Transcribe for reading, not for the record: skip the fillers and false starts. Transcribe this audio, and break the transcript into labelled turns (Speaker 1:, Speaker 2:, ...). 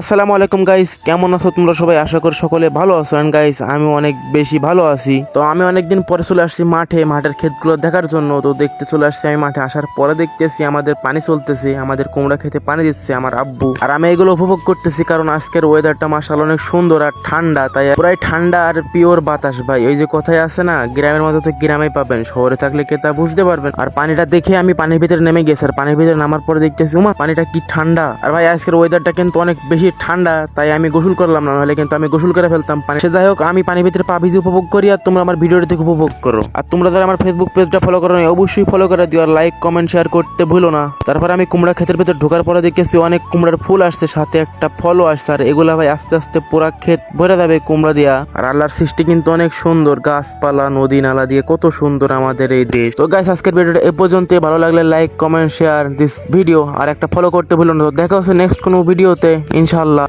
Speaker 1: আসসালামু আলাইকুম গাইস, কেমন আছো তোমরা সবাই? আশা করি সকলে ভালো আছো। এন্ড গাইস, আমি অনেক বেশি ভালো আছি। তো আমি অনেকদিন পরে চলে আসছি মাঠের ক্ষেতগুলো দেখার জন্য। তো দেখতে চলে আসছি আমি মাঠে। আসার পরে দেখতেছি আমাদের পানি চলতেছে, আমাদের কুমড়া খেতে পানি দিচ্ছে আমার আব্বু। আর আমি এগুলো উপভোগ করতেছি কারণ আজকের ওয়েদারটা মাশাআল্লাহ অনেক সুন্দর আর ঠান্ডা। তাই পুরাই ঠান্ডা আর পিওর বাতাস ভাই। ওই যে কথাই আছে না, গ্রামের মতো তো গ্রামেই পাবেন, শহরে থাকলে কে তা বুঝতে পারবেন। আর পানিটা দেখে আমি পানির ভিতরে নেমে গেছি। আর পানির ভিতরে নামার পরে দেখতেছি উমা পানিটা কি ঠান্ডা। আর ভাই আজকের ওয়েদারটা কিন্তু অনেক বেশি ঠান্ডা, তাই আমি গোসল করলাম না, নাহলে কিন্তু আমি গোসল করে ফেলতাম পানি। সে যাই হোক, আমি পানির ভিতরে পা ভিজে উপভোগ করি আর তোমরা আমার ভিডিওটি থেকে উপভোগ করো। আর তোমরা যারা আমার ফেসবুক পেজটা ফলো করো অবশ্যই ফলো করে দিও আর লাইক কমেন্ট শেয়ার করতে ভুলো না। তারপর আমি কুমড়া ক্ষেতের ভিতর ঢোকার পরে দেখেছি অনেক কুমড়ার ফুল আসছে, সাথে একটা ফলও আসছে। আর এগুলা ভাই আস্তে আস্তে পুরা ক্ষেত ভরে যাবে কুমড়া দিয়া। আর আল্লাহর সৃষ্টি কিন্তু অনেক সুন্দর, গাছপালা নদী নালা দিয়ে কত সুন্দর আমাদের এই দেশ। তো গাইস, আজকের ভিডিওটা এ পর্যন্ত। ভালো লাগলে like comment share this video আর একটা ফলো করতে ভুলো না। দেখা হচ্ছে নেক্সট কোনো ভিডিওতে ইনশাআল্লাহ।